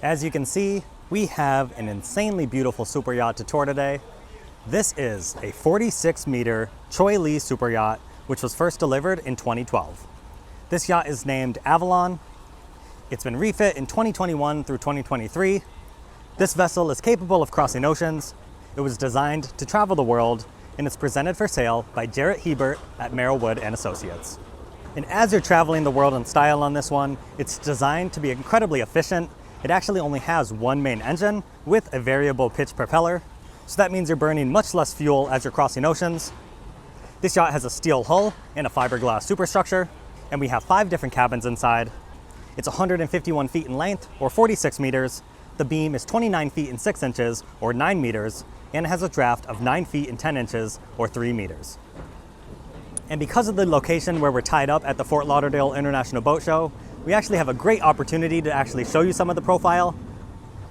As you can see, we have an insanely beautiful super yacht to tour today. This is a 46-meter Cheoy Lee super yacht, which was first delivered in 2012. This yacht is named Avalon. It's been refit in 2021 through 2023. This vessel is capable of crossing oceans. It was designed to travel the world, and it's presented for sale by Jarrett Hebert at Merrillwood and Associates. And as you're traveling the world in style on this one, it's designed to be incredibly efficient. It actually only has one main engine with a variable pitch propeller, so that means you're burning much less fuel as you're crossing oceans. This yacht has a steel hull and a fiberglass superstructure, and we have 5 different cabins inside. It's 151 feet in length, or 46 meters. The beam is 29 feet and 6 inches, or 9 meters, and it has a draft of 9 feet and 10 inches, or 3 meters. And because of the location where we're tied up at the Fort Lauderdale International Boat Show, we actually have a great opportunity to actually show you some of the profile.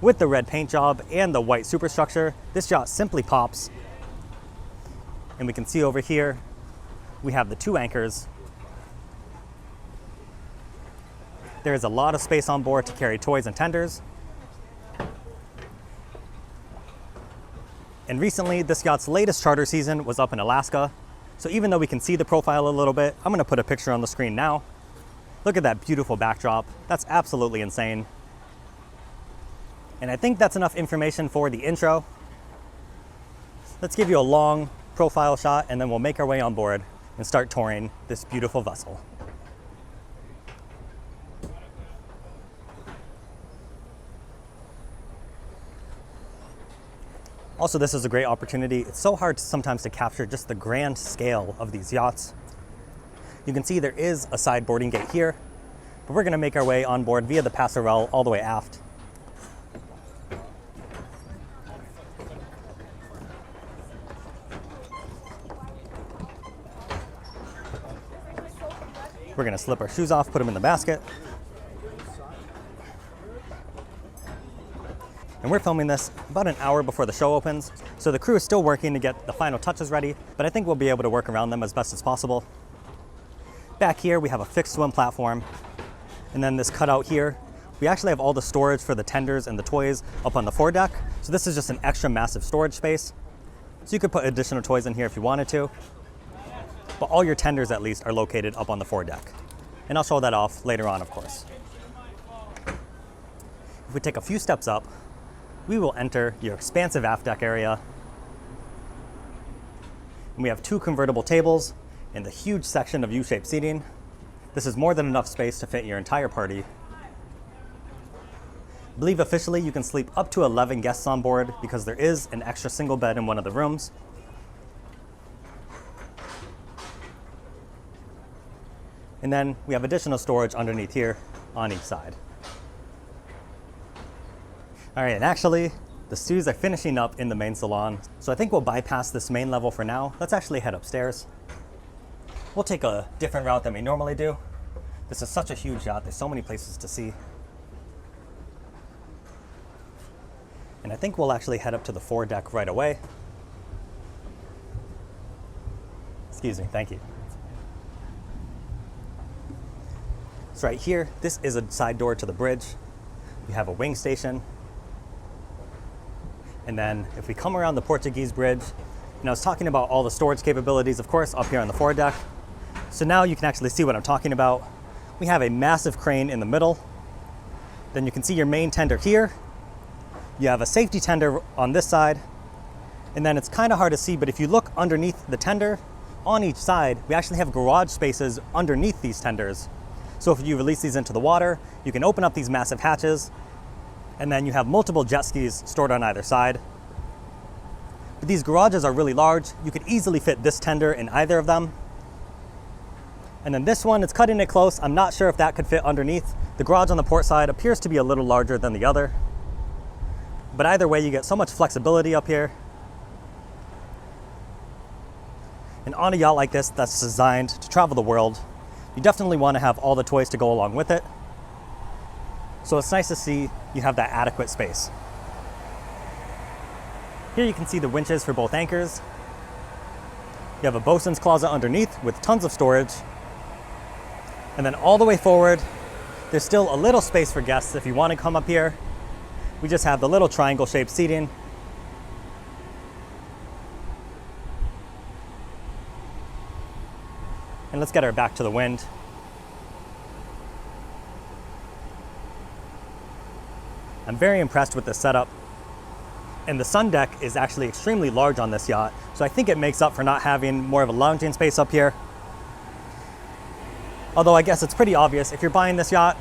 With the red paint job and the white superstructure, this yacht simply pops. And we can see over here, we have the 2 anchors. There is a lot of space on board to carry toys and tenders. And recently, this yacht's latest charter season was up in Alaska. So even though we can see the profile a little bit, I'm gonna put a picture on the screen now. Look at that beautiful backdrop. That's absolutely insane. And I think that's enough information for the intro. Let's give you a long profile shot, and then we'll make our way on board and start touring this beautiful vessel. Also, this is a great opportunity. It's so hard sometimes to capture just the grand scale of these yachts. You can see there is a side boarding gate here, but we're gonna make our way on board via the passerelle all the way aft. We're gonna slip our shoes off, put them in the basket. And we're filming this about an hour before the show opens, so the crew is still working to get the final touches ready, but I think we'll be able to work around them as best as possible. Back here, we have a fixed swim platform, and then this cutout here, we actually have all the storage for the tenders and the toys up on the foredeck, so this is just an extra massive storage space. So you could put additional toys in here if you wanted to, but all your tenders at least are located up on the foredeck. And I'll show that off later on, of course. If we take a few steps up, we will enter your expansive aft deck area. And we have 2 convertible tables and the huge section of U-shaped seating. This is more than enough space to fit your entire party. I believe officially you can sleep up to 11 guests on board because there is an extra single bed in one of the rooms. And then we have additional storage underneath here on each side. All right, and actually, the stews are finishing up in the main salon, so I think we'll bypass this main level for now. Let's actually head upstairs. We'll take a different route than we normally do. This is such a huge yacht, there's so many places to see. And I think we'll actually head up to the foredeck right away. Excuse me, thank you. So right here, this is a side door to the bridge. We have a wing station. And then if we come around the Portuguese bridge, and I was talking about all the storage capabilities, of course, up here on the foredeck. So now you can actually see what I'm talking about. We have a massive crane in the middle. Then you can see your main tender here. You have a safety tender on this side. And then it's kind of hard to see, but if you look underneath the tender, on each side, we actually have garage spaces underneath these tenders. So if you release these into the water, you can open up these massive hatches, and then you have multiple jet skis stored on either side. But these garages are really large. You could easily fit this tender in either of them. And then this one, it's cutting it close. I'm not sure if that could fit underneath. The garage on the port side appears to be a little larger than the other. But either way, you get so much flexibility up here. And on a yacht like this that's designed to travel the world, you definitely want to have all the toys to go along with it. So it's nice to see you have that adequate space. Here you can see the winches for both anchors. You have a bosun's closet underneath with tons of storage. And then all the way forward, there's still a little space for guests if you want to come up here. We just have the little triangle shaped seating. And let's get our back to the wind. I'm very impressed with this setup. And the sun deck is actually extremely large on this yacht, so I think it makes up for not having more of a lounging space up here. Although I guess it's pretty obvious, if you're buying this yacht,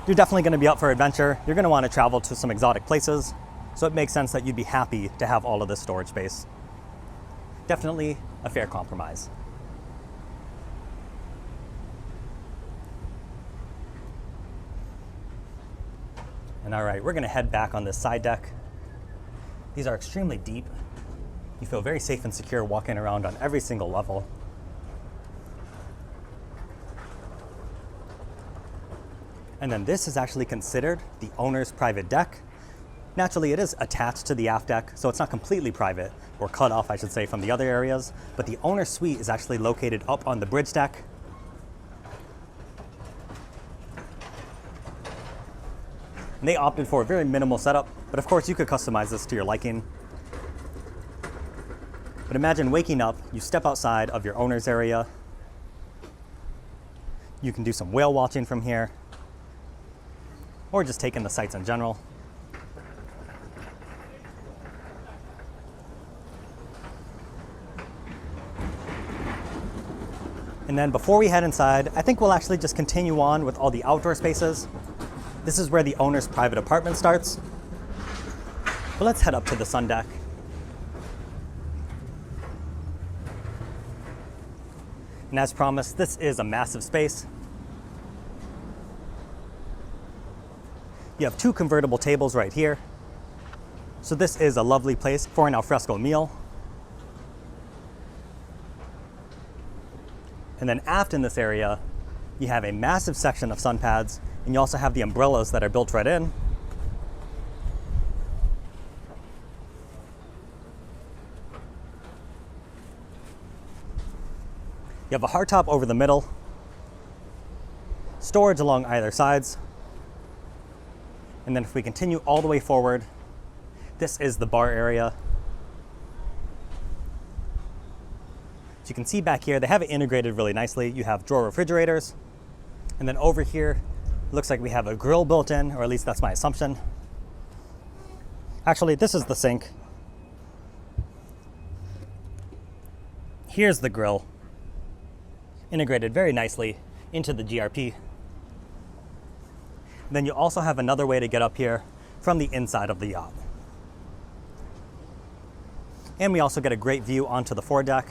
you're definitely going to be up for adventure. You're going to want to travel to some exotic places, so it makes sense that you'd be happy to have all of this storage space. Definitely a fair compromise. And all right, we're going to head back on this side deck. These are extremely deep. You feel very safe and secure walking around on every single level. And then this is actually considered the owner's private deck. Naturally, it is attached to the aft deck, so it's not completely private, or cut off, I should say, from the other areas. But the owner's suite is actually located up on the bridge deck. And they opted for a very minimal setup, but of course you could customize this to your liking. But imagine waking up, you step outside of your owner's area. You can do some whale watching from here, or just take in the sights in general. And then before we head inside, I think we'll actually just continue on with all the outdoor spaces. This is where the owner's private apartment starts. But let's head up to the sun deck. And as promised, this is a massive space. You have two convertible tables right here. So this is a lovely place for an alfresco meal. And then aft in this area, you have a massive section of sun pads, and you also have the umbrellas that are built right in. You have a hardtop over the middle, storage along either sides. And then if we continue all the way forward, this is the bar area. As you can see back here, they have it integrated really nicely. You have drawer refrigerators. And then over here, looks like we have a grill built in, or at least that's my assumption. Actually, this is the sink. Here's the grill, integrated very nicely into the GRP. Then you also have another way to get up here from the inside of the yacht. And we also get a great view onto the foredeck.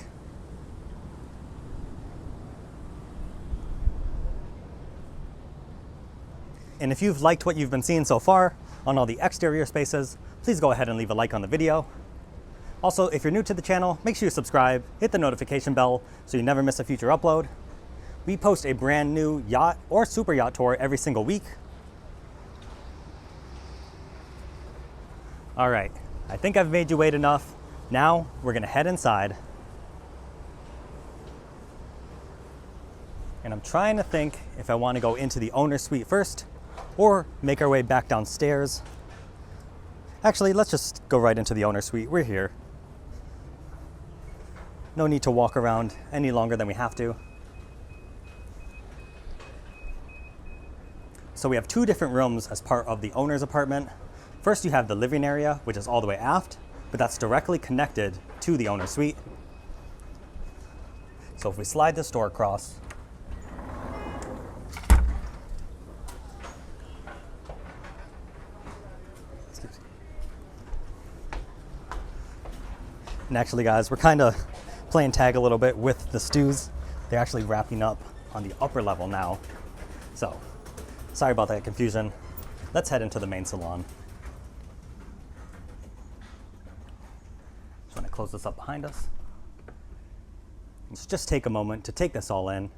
And if you've liked what you've been seeing so far on all the exterior spaces, please go ahead and leave a like on the video. Also, if you're new to the channel, make sure you subscribe, hit the notification bell so you never miss a future upload. We post a brand new yacht or super yacht tour every single week. All right, I think I've made you wait enough. Now we're gonna head inside. And I'm trying to think if I wanna go into the owner's suite first or make our way back downstairs. Actually, let's just go right into the owner's suite. We're here. No need to walk around any longer than we have to. So we have two different rooms as part of the owner's apartment. First, you have the living area, which is all the way aft, but that's directly connected to the owner's suite. So if we slide this door across, and actually guys, we're kind of playing tag a little bit with the stews. They're actually wrapping up on the upper level now. So, sorry about that confusion. Let's head into the main salon. Just want to close this up behind us. Let's just take a moment to take this all in.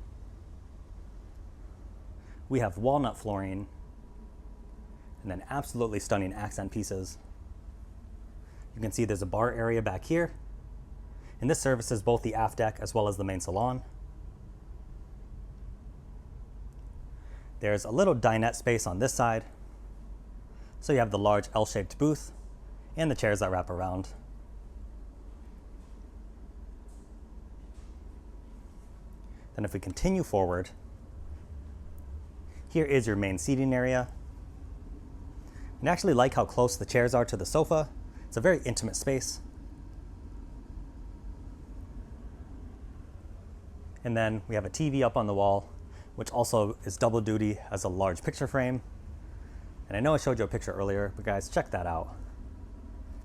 We have walnut flooring and then absolutely stunning accent pieces. You can see there's a bar area back here. And this services both the aft deck as well as the main salon. There's a little dinette space on this side. So you have the large L-shaped booth and the chairs that wrap around. Then if we continue forward, here is your main seating area. And I actually like how close the chairs are to the sofa. It's a very intimate space. And then we have a TV up on the wall, which also is double duty as a large picture frame. And I know I showed you a picture earlier, but guys, check that out.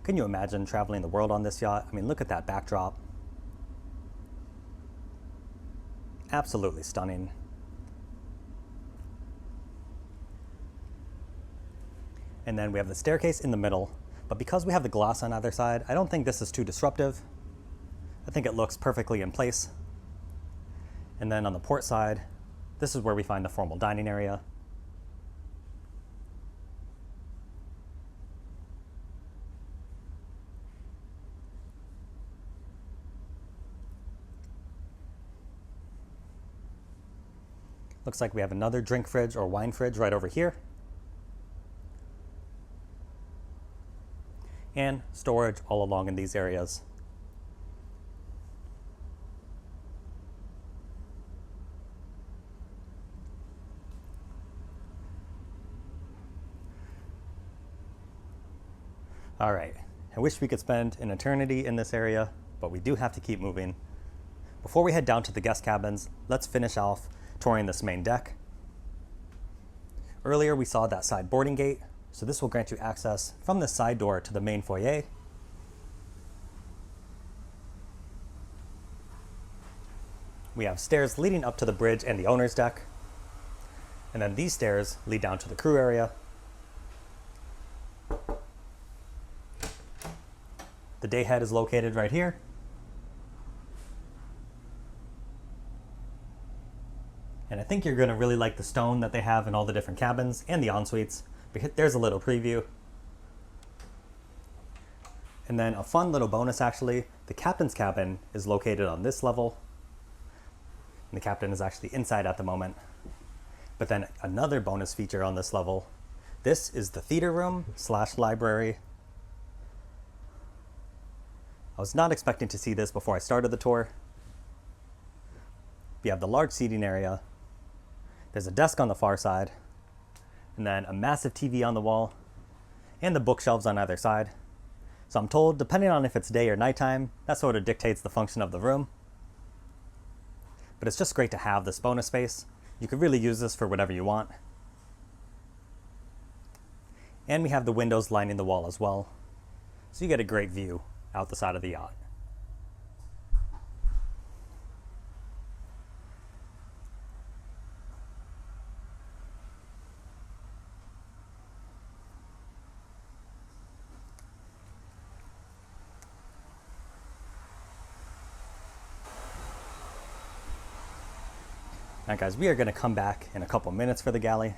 Can you imagine traveling the world on this yacht? I mean, look at that backdrop. Absolutely stunning. And then we have the staircase in the middle, but because we have the glass on either side, I don't think this is too disruptive. I think it looks perfectly in place. And then on the port side, this is where we find the formal dining area. Looks like we have another drink fridge or wine fridge right over here. And storage all along in these areas. All right, I wish we could spend an eternity in this area, but we do have to keep moving. Before we head down to the guest cabins, let's finish off touring this main deck. Earlier we saw that side boarding gate, so this will grant you access from the side door to the main foyer. We have stairs leading up to the bridge and the owner's deck. And then these stairs lead down to the crew area. The day head is located right here. And I think you're going to really like the stone that they have in all the different cabins and the en-suites. There's a little preview. And then a fun little bonus actually, the captain's cabin is located on this level. And the captain is actually inside at the moment. But then another bonus feature on this level, this is the theater room / library. I was not expecting to see this before I started the tour. We have the large seating area. There's a desk on the far side, and then a massive TV on the wall, and the bookshelves on either side. So I'm told, depending on if it's day or nighttime, that sort of dictates the function of the room. But it's just great to have this bonus space. You could really use this for whatever you want. And we have the windows lining the wall as well, so you get a great view out the side of the yacht. Now guys, we are going to come back in a couple minutes for the galley.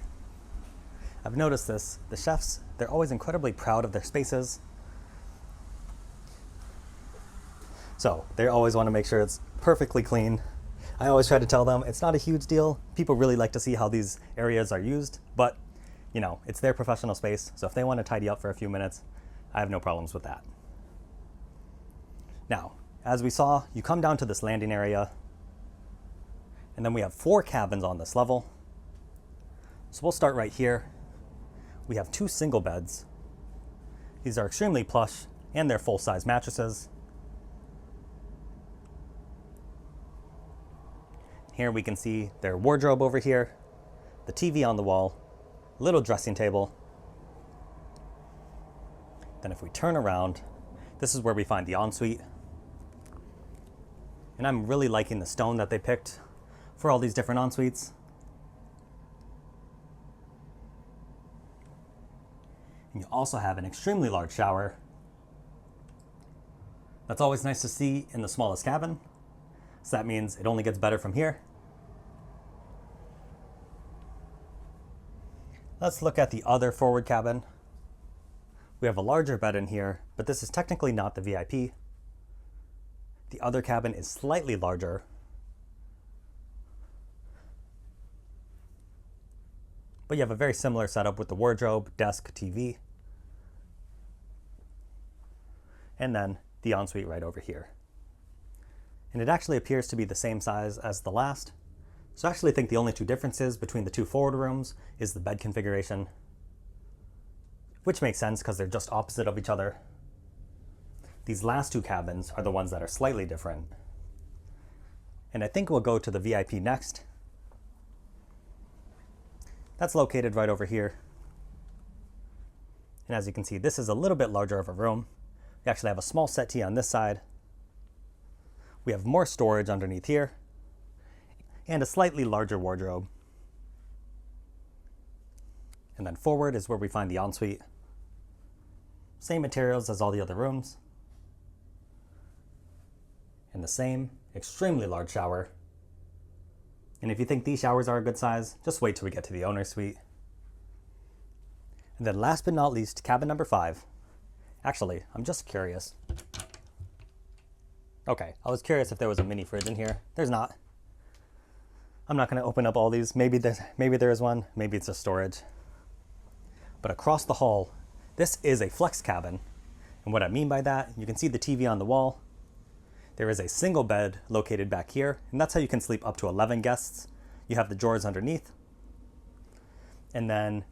I've noticed this, the chefs, they're always incredibly proud of their spaces. So they always want to make sure it's perfectly clean. I always try to tell them it's not a huge deal. People really like to see how these areas are used, but you know, it's their professional space. So if they want to tidy up for a few minutes, I have no problems with that. Now, as we saw, you come down to this landing area, and then we have 4 cabins on this level. So we'll start right here. We have 2 single beds. These are extremely plush, and they're full-size mattresses. Here we can see their wardrobe over here, the TV on the wall, little dressing table. Then if we turn around, this is where we find the ensuite. And I'm really liking the stone that they picked for all these different en-suites. And you also have an extremely large shower. That's always nice to see in the smallest cabin. So that means it only gets better from here. Let's look at the other forward cabin. We have a larger bed in here, but this is technically not the VIP. The other cabin is slightly larger. But you have a very similar setup with the wardrobe, desk, TV. and then the ensuite right over here. And it actually appears to be the same size as the last. So I actually think the only two differences between the two forward rooms is the bed configuration, which makes sense because they're just opposite of each other. These last two cabins are the ones that are slightly different. And I think we'll go to the VIP next. That's located right over here. And as you can see, this is a little bit larger of a room. We actually have a small settee on this side. We have more storage underneath here, and a slightly larger wardrobe. And then forward is where we find the ensuite. Same materials as all the other rooms. And the same extremely large shower. And if you think these showers are a good size, just wait till we get to the owner's suite. And then last but not least, cabin number 5. Actually, I'm just curious. Okay, I was curious if there was a mini fridge in here. There's not. I'm not going to open up all these. Maybe there is one. Maybe it's just storage. But across the hall, this is a flex cabin. And what I mean by that, you can see the TV on the wall. There is a single bed located back here, and that's how you can sleep up to 11 guests. You have the drawers underneath. And then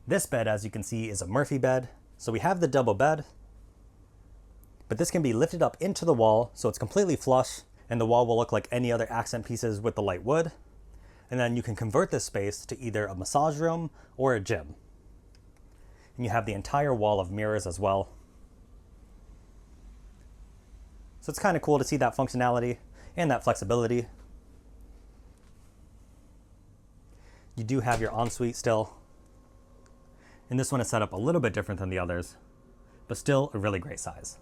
this bed, as you can see, is a Murphy bed. So we have the double bed, but this can be lifted up into the wall so it's completely flush, and the wall will look like any other accent pieces with the light wood. And then you can convert this space to either a massage room or a gym. And you have the entire wall of mirrors as well. So it's kind of cool to see that functionality and that flexibility. You do have your ensuite still. And this one is set up a little bit different than the others, but still a really great size.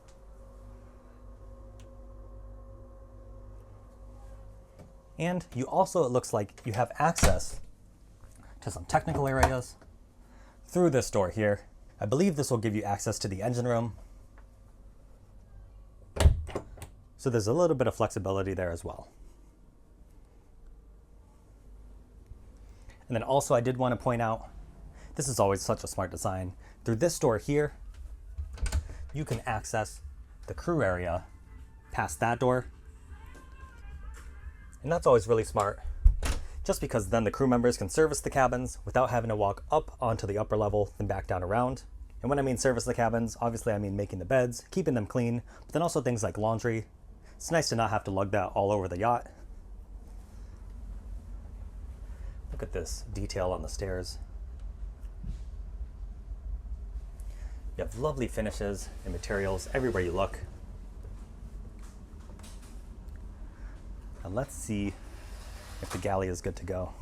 And you also, it looks like you have access to some technical areas through this door here. I believe this will give you access to the engine room. So there's a little bit of flexibility there as well. And then also I did want to point out, this is always such a smart design. Through this door here, you can access the crew area past that door. And that's always really smart, just because then the crew members can service the cabins without having to walk up onto the upper level and back down around. And when I mean service the cabins, obviously I mean making the beds, keeping them clean, but then also things like laundry. It's nice to not have to lug that all over the yacht. Look at this detail on the stairs. You have lovely finishes and materials everywhere you look. And let's see if the galley is good to go.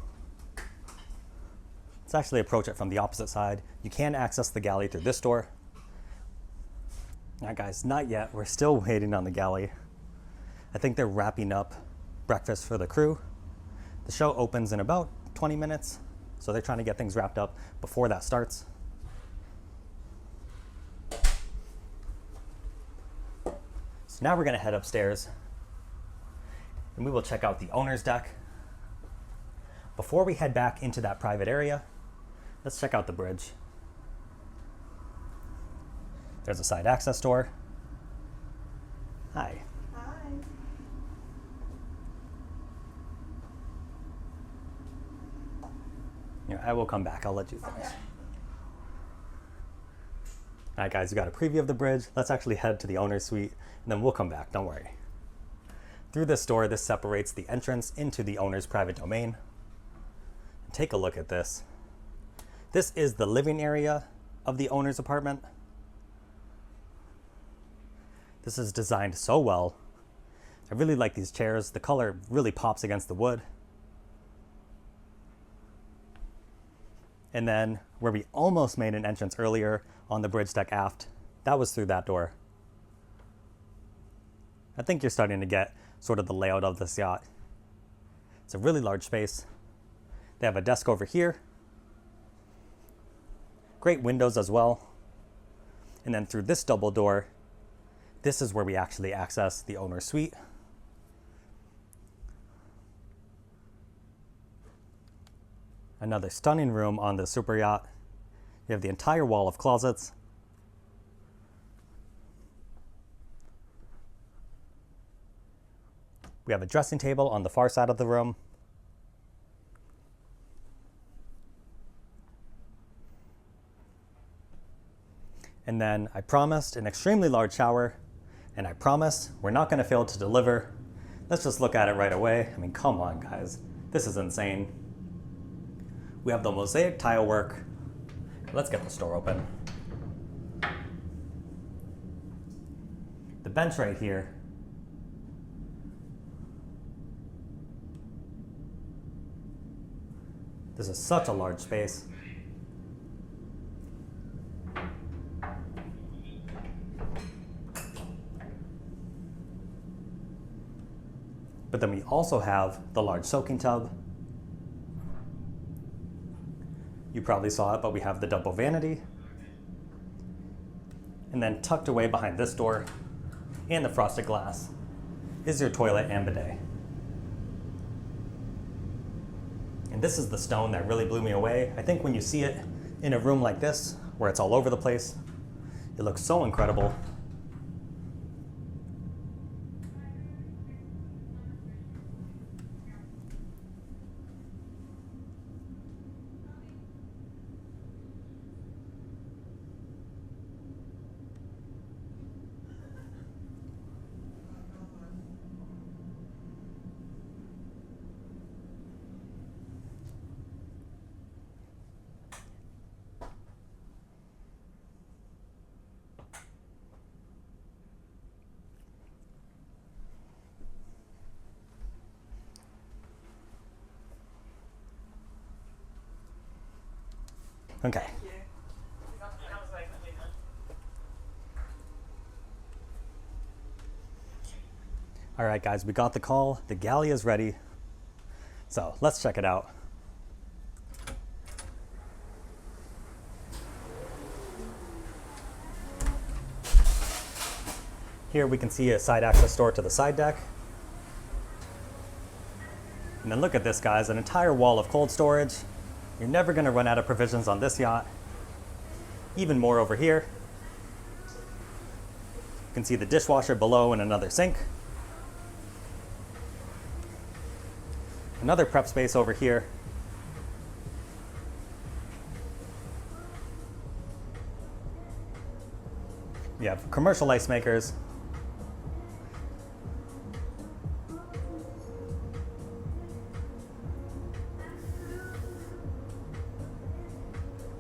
Let's actually approach it from the opposite side. You can access the galley through this door. Now guys, not yet. We're still waiting on the galley. I think they're wrapping up breakfast for the crew. The show opens in about 20 minutes, so they're trying to get things wrapped up before that starts. So now we're gonna head upstairs and we will check out the owner's deck. Before we head back into that private area, let's check out the bridge. There's a side access door. Hi. Here, I will come back. I'll let you finish. Okay. All right, guys, you got a preview of the bridge. Let's actually head to the owner's suite, and then we'll come back. Don't worry. Through this door, this separates the entrance into the owner's private domain. And take a look at this. This is the living area of the owner's apartment. This is designed so well. I really like these chairs. The color really pops against the wood. And then where we almost made an entrance earlier on the bridge deck aft, that was through that door. I think you're starting to get sort of the layout of this yacht. It's a really large space. They have a desk over here. Great windows as well. And then through this double door, this is where we actually access the owner's suite. Another stunning room on the super yacht. You have the entire wall of closets. We have a dressing table on the far side of the room. And then I promised an extremely large shower, and I promise we're not going to fail to deliver. Let's just look at it right away. I mean, come on, guys. This is insane. We have the mosaic tile work. Let's get this door open. The bench right here. This is such a large space. But then we also have the large soaking tub. You probably saw it, but we have the double vanity. And then tucked away behind this door and the frosted glass is your toilet and bidet. And this is the stone that really blew me away. I think when you see it in a room like this, where it's all over the place, it looks so incredible. Okay. All right, guys, we got the call. The galley is ready. So let's check it out. Here we can see a side access door to the side deck. And then look at this, guys, an entire wall of cold storage. You're never going to run out of provisions on this yacht. Even more over here. You can see the dishwasher below and another sink. Another prep space over here. You have commercial ice makers.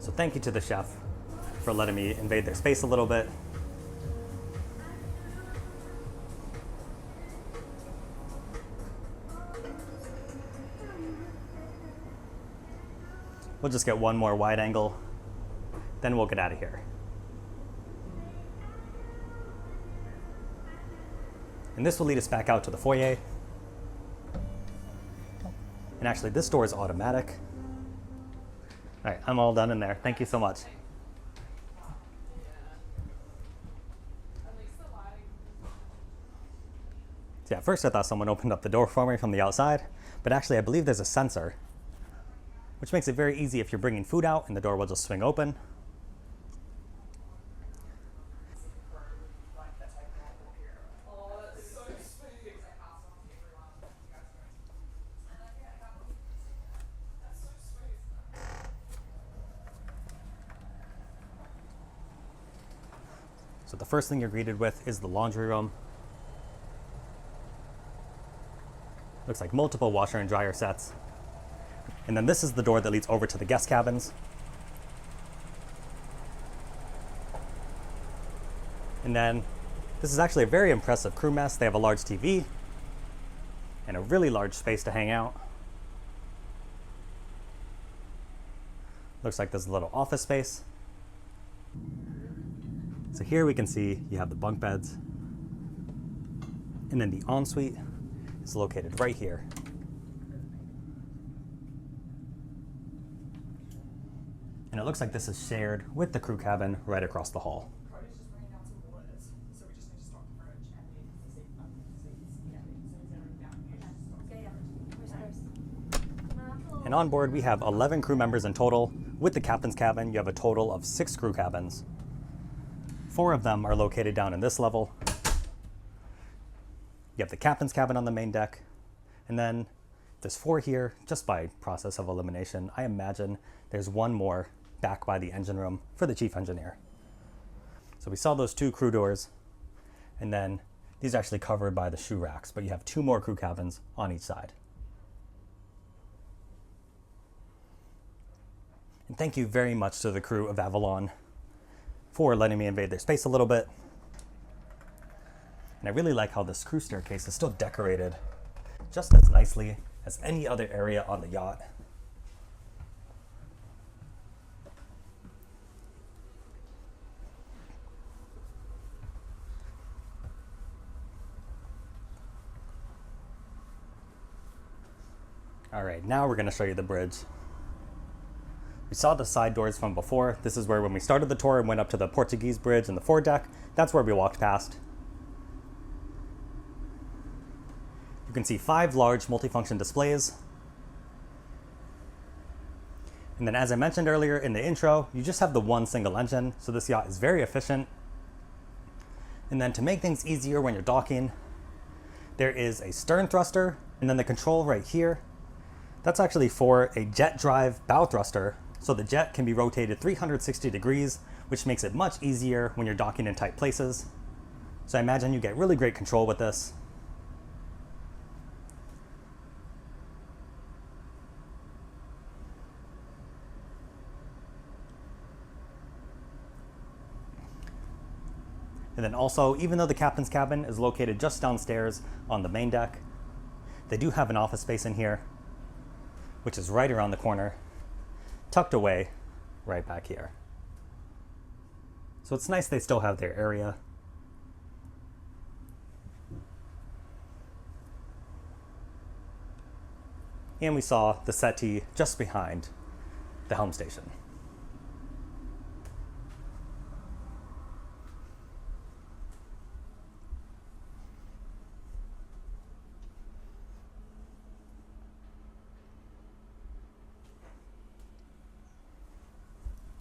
So thank you to the chef for letting me invade their space a little bit. We'll just get one more wide angle, then we'll get out of here. And this will lead us back out to the foyer. And actually, this door is automatic. All right, I'm all done in there. Thank you so much. So yeah, at first I thought someone opened up the door for me from the outside, but actually I believe there's a sensor, which makes it very easy if you're bringing food out and the door will just swing open. So the first thing you're greeted with is the laundry room. Looks like multiple washer and dryer sets. And then this is the door that leads over to the guest cabins. And then this is actually a very impressive crew mess. They have a large TV and a really large space to hang out. Looks like there's a little office space. So here we can see you have the bunk beds, and then the ensuite is located right here. And it looks like this is shared with the crew cabin right across the hall. And on board we have 11 crew members in total. With the captain's cabin, you have a total of 6 crew cabins. 4 of them are located down in this level. You have the captain's cabin on the main deck, and then there's 4 here just by process of elimination. I imagine there's 1 more back by the engine room for the chief engineer. So we saw those 2 crew doors, and then these are actually covered by the shoe racks, but you have 2 more crew cabins on each side. And thank you very much to the crew of Avalon for letting me invade their space a little bit. And I really like how this crew staircase is still decorated just as nicely as any other area on the yacht. All right, now we're going to show you the bridge. We saw the side doors from before. This is where when we started the tour and went up to the Portuguese bridge and the foredeck, that's where we walked past. You can see 5 large multifunction displays. And then as I mentioned earlier in the intro, you just have the 1 single engine, so this yacht is very efficient. And then to make things easier when you're docking, there is a stern thruster, and then the control right here. That's actually for a jet drive bow thruster, so the jet can be rotated 360 degrees, which makes it much easier when you're docking in tight places. So I imagine you get really great control with this. And then also, even though the captain's cabin is located just downstairs on the main deck, they do have an office space in here, which is right around the corner, tucked away right back here. So it's nice they still have their area. And we saw the settee just behind the helm station.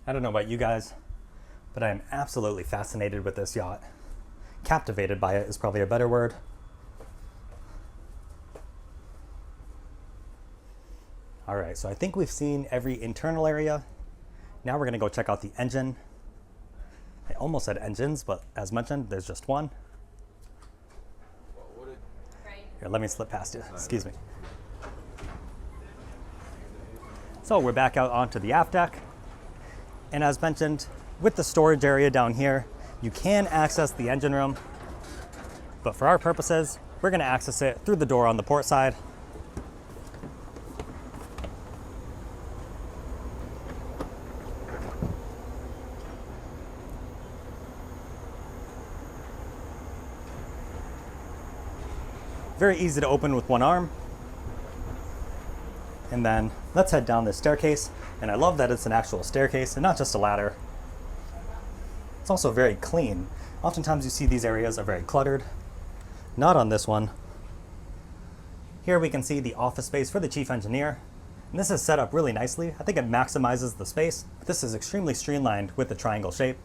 I don't know about you guys, but I am absolutely fascinated with this yacht. Captivated by it is probably a better word. All right, so I think we've seen every internal area. Now we're gonna go check out the engine. I almost said engines, but as mentioned, there's just 1. Here, let me slip past you, excuse me. So we're back out onto the aft deck. And as mentioned, with the storage area down here, you can access the engine room, but for our purposes, we're gonna access it through the door on the port side. Very easy to open with 1 arm. And then let's head down this staircase. And I love that it's an actual staircase and not just a ladder. It's also very clean. Oftentimes you see these areas are very cluttered. Not on this one. Here we can see the office space for the chief engineer. And this is set up really nicely. I think it maximizes the space. This is extremely streamlined with the triangle shape.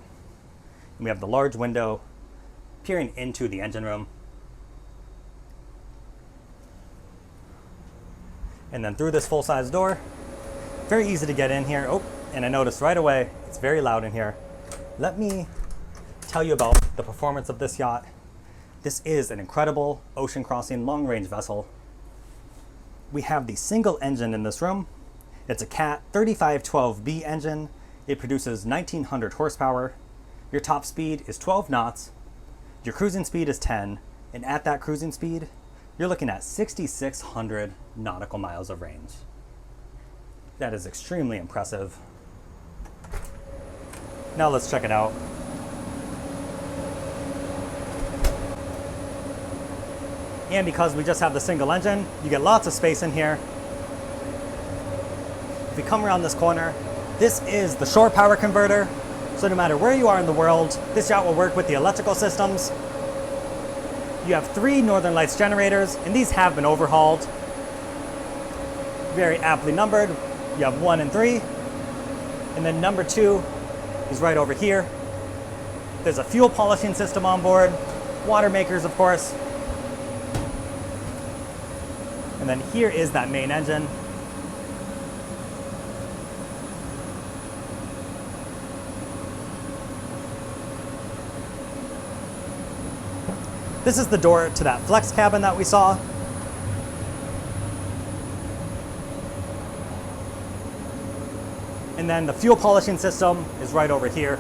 And we have the large window peering into the engine room. And then through this full-size door, very easy to get in here. Oh, and I noticed right away, it's very loud in here. Let me tell you about the performance of this yacht. This is an incredible ocean crossing long-range vessel. We have the single engine in this room. It's a Cat 3512B engine. It produces 1900 horsepower. Your top speed is 12 knots. Your cruising speed is 10. And at that cruising speed, you're looking at 6,600 nautical miles of range. That is extremely impressive. Now let's check it out. And because we just have the single engine, you get lots of space in here. If we come around this corner, this is the shore power converter. So no matter where you are in the world, this yacht will work with the electrical systems. You have 3 Northern Lights generators, and these have been overhauled. Very aptly numbered. You have 1 and 3. And then number 2 is right over here. There's a fuel polishing system on board, water makers, of course. And then here is that main engine. This is the door to that flex cabin that we saw. And then the fuel polishing system is right over here.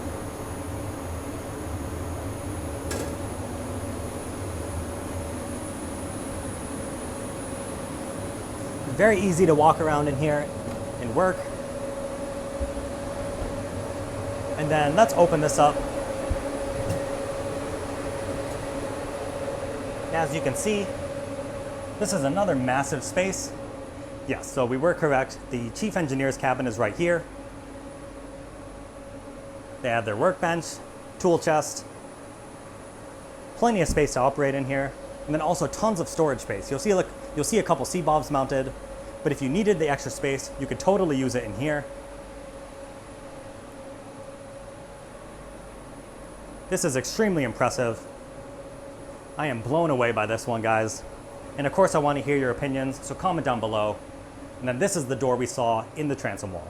Very easy to walk around in here and work. And then let's open this up. As you can see, this is another massive space. Yes, so we were correct. The chief engineer's cabin is right here. They have their workbench, tool chest, plenty of space to operate in here, and then also tons of storage space. You'll see a couple sea bobs mounted, but if you needed the extra space, you could totally use it in here. This is extremely impressive. I am blown away by this one, guys. And of course, I want to hear your opinions, so comment down below. And then this is the door we saw in the transom wall.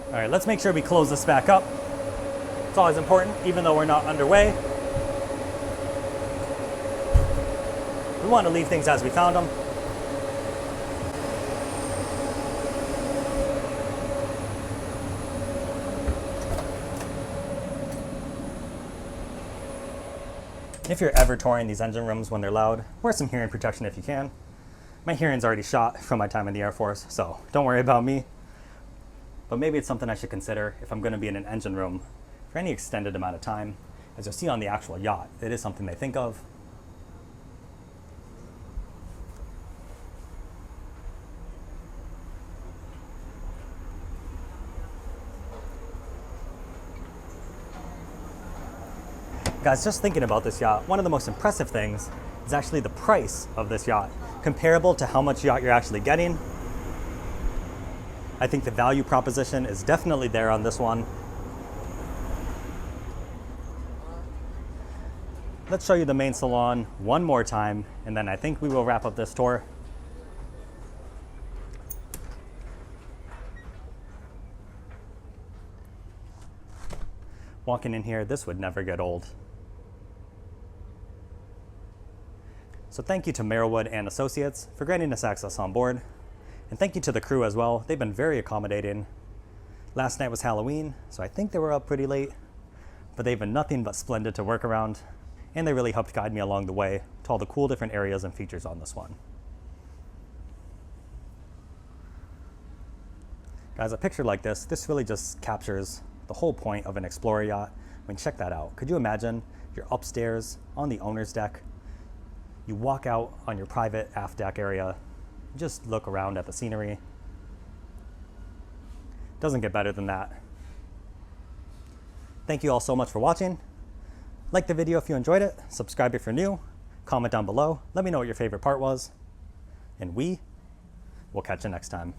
All right, let's make sure we close this back up. It's always important, even though we're not underway. We want to leave things as we found them. If you're ever touring these engine rooms when they're loud, wear some hearing protection if you can. My hearing's already shot from my time in the Air Force, so don't worry about me. But maybe it's something I should consider if I'm going to be in an engine room for any extended amount of time. As you'll see on the actual yacht, it is something they think of. Guys, just thinking about this yacht, one of the most impressive things is actually the price of this yacht, comparable to how much yacht you're actually getting. I think the value proposition is definitely there on this one. Let's show you the main salon one more time, and then I think we will wrap up this tour. Walking in here, this would never get old. So thank you to Merrillwood and Associates for granting us access on board. And thank you to the crew as well. They've been very accommodating. Last night was Halloween, so I think they were up pretty late, but they've been nothing but splendid to work around. And they really helped guide me along the way to all the cool different areas and features on this one. Guys, a picture like this really just captures the whole point of an Explorer yacht. I mean, check that out. Could you imagine you're upstairs on the owner's deck? You walk out on your private aft deck area, just look around at the scenery. Doesn't get better than that. Thank you all so much for watching. Like the video if you enjoyed it, subscribe if you're new, comment down below, let me know what your favorite part was, and we will catch you next time.